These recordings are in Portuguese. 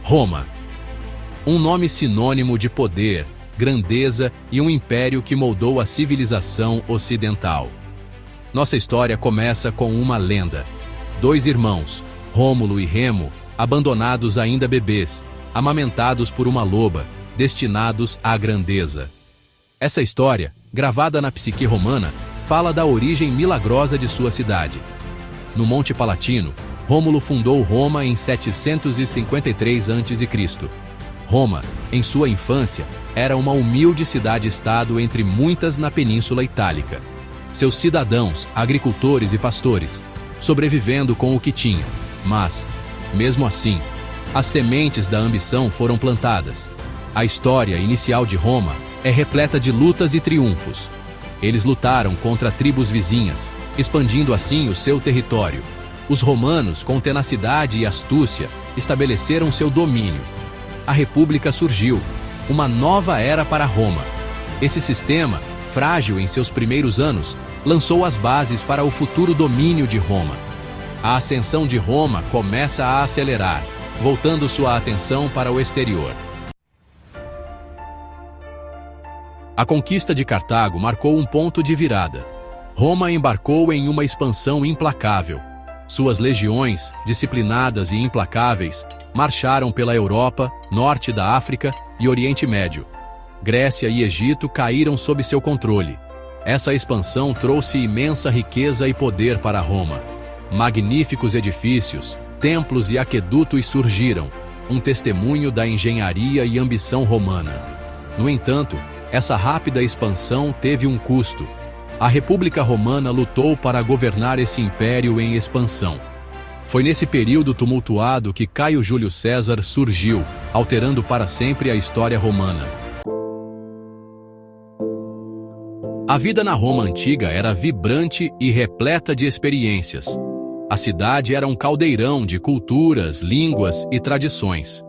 Roma. Um nome sinônimo de poder, grandeza e um império que moldou a civilização ocidental. Nossa história começa com uma lenda. 2 irmãos, Rômulo e Remo, abandonados ainda bebês, amamentados por uma loba, destinados à grandeza. Essa história, gravada na psique romana, fala da origem milagrosa de sua cidade. No Monte Palatino, Rômulo fundou Roma em 753 a.C. Roma, em sua infância, era uma humilde cidade-estado entre muitas na Península Itálica. Seus cidadãos, agricultores e pastores, sobrevivendo com o que tinha. Mas, mesmo assim, as sementes da ambição foram plantadas. A história inicial de Roma é repleta de lutas e triunfos. Eles lutaram contra tribos vizinhas, expandindo assim o seu território. Os romanos, com tenacidade e astúcia, estabeleceram seu domínio. A República surgiu, uma nova era para Roma. Esse sistema, frágil em seus primeiros anos, lançou as bases para o futuro domínio de Roma. A ascensão de Roma começa a acelerar, voltando sua atenção para o exterior. A conquista de Cartago marcou um ponto de virada. Roma embarcou em uma expansão implacável. Suas legiões, disciplinadas e implacáveis, marcharam pela Europa, norte da África e Oriente Médio. Grécia e Egito caíram sob seu controle. Essa expansão trouxe imensa riqueza e poder para Roma. Magníficos edifícios, templos e aquedutos surgiram, um testemunho da engenharia e ambição romana. No entanto, essa rápida expansão teve um custo. A República Romana lutou para governar esse império em expansão. Foi nesse período tumultuado que Caio Júlio César surgiu, alterando para sempre a história romana. A vida na Roma antiga era vibrante e repleta de experiências. A cidade era um caldeirão de culturas, línguas e tradições.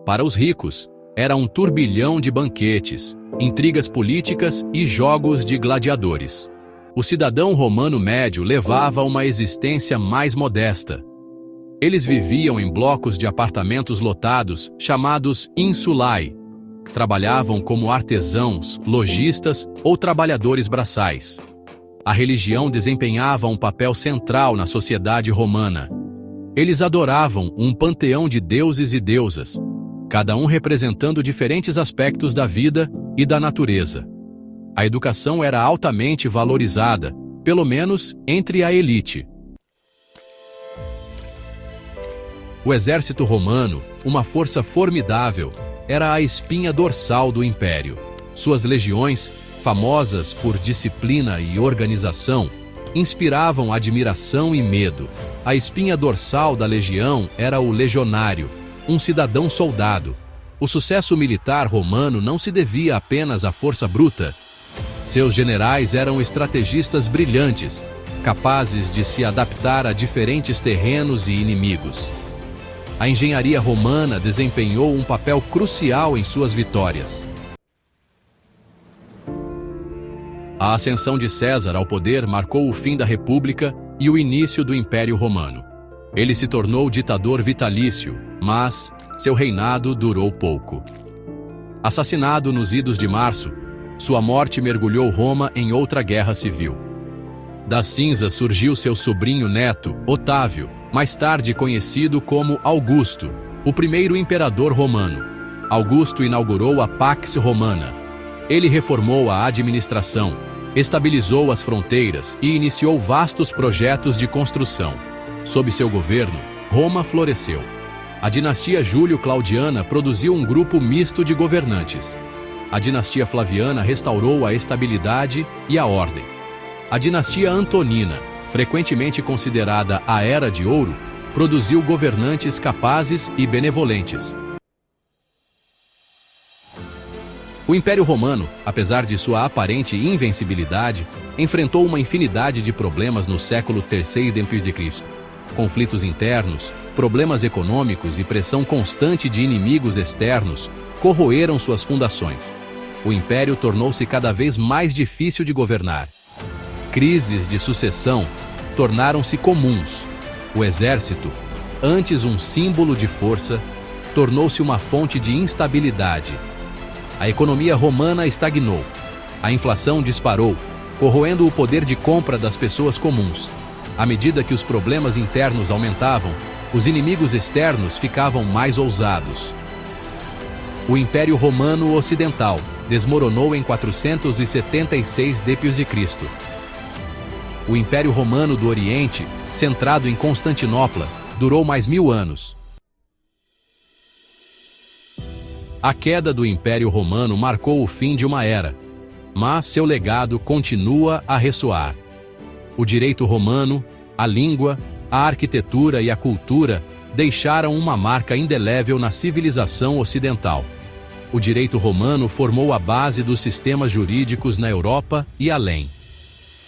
Para os ricos, era um turbilhão de banquetes, intrigas políticas e jogos de gladiadores. O cidadão romano médio levava uma existência mais modesta. Eles viviam em blocos de apartamentos lotados, chamados insulae. Trabalhavam como artesãos, lojistas ou trabalhadores braçais. A religião desempenhava um papel central na sociedade romana. Eles adoravam um panteão de deuses e deusas, cada um representando diferentes aspectos da vida e da natureza. A educação era altamente valorizada, pelo menos entre a elite. O exército romano, uma força formidável, era a espinha dorsal do império. Suas legiões, famosas por disciplina e organização, inspiravam admiração e medo. A espinha dorsal da legião era o legionário, um cidadão soldado. O sucesso militar romano não se devia apenas à força bruta. Seus generais eram estrategistas brilhantes, capazes de se adaptar a diferentes terrenos e inimigos. A engenharia romana desempenhou um papel crucial em suas vitórias. A ascensão de César ao poder marcou o fim da República e o início do Império Romano. Ele se tornou ditador vitalício, mas seu reinado durou pouco. Assassinado nos idos de março, sua morte mergulhou Roma em outra guerra civil. Das cinzas surgiu seu sobrinho neto, Otávio, mais tarde conhecido como Augusto, o primeiro imperador romano. Augusto inaugurou a Pax Romana. Ele reformou a administração, estabilizou as fronteiras e iniciou vastos projetos de construção. Sob seu governo, Roma floresceu. A dinastia Júlio-Claudiana produziu um grupo misto de governantes. A dinastia Flaviana restaurou a estabilidade e a ordem. A dinastia Antonina, frequentemente considerada a Era de Ouro, produziu governantes capazes e benevolentes. O Império Romano, apesar de sua aparente invencibilidade, enfrentou uma infinidade de problemas no século III d.C. Conflitos internos, problemas econômicos e pressão constante de inimigos externos corroeram suas fundações. O império tornou-se cada vez mais difícil de governar. Crises de sucessão tornaram-se comuns. O exército, antes um símbolo de força, tornou-se uma fonte de instabilidade. A economia romana estagnou. A inflação disparou, corroendo o poder de compra das pessoas comuns. À medida que os problemas internos aumentavam, os inimigos externos ficavam mais ousados. O Império Romano Ocidental desmoronou em 476 d.C. O Império Romano do Oriente, centrado em Constantinopla, durou mais 1000 anos. A queda do Império Romano marcou o fim de uma era, mas seu legado continua a ressoar. O direito romano, a língua, a arquitetura e a cultura deixaram uma marca indelével na civilização ocidental. O direito romano formou a base dos sistemas jurídicos na Europa e além.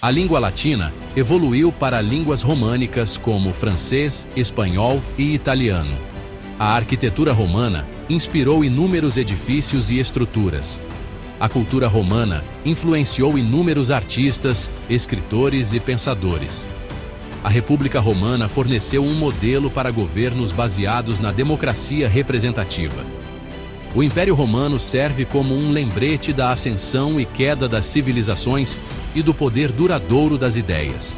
A língua latina evoluiu para línguas românicas como francês, espanhol e italiano. A arquitetura romana inspirou inúmeros edifícios e estruturas. A cultura romana influenciou inúmeros artistas, escritores e pensadores. A República Romana forneceu um modelo para governos baseados na democracia representativa. O Império Romano serve como um lembrete da ascensão e queda das civilizações e do poder duradouro das ideias.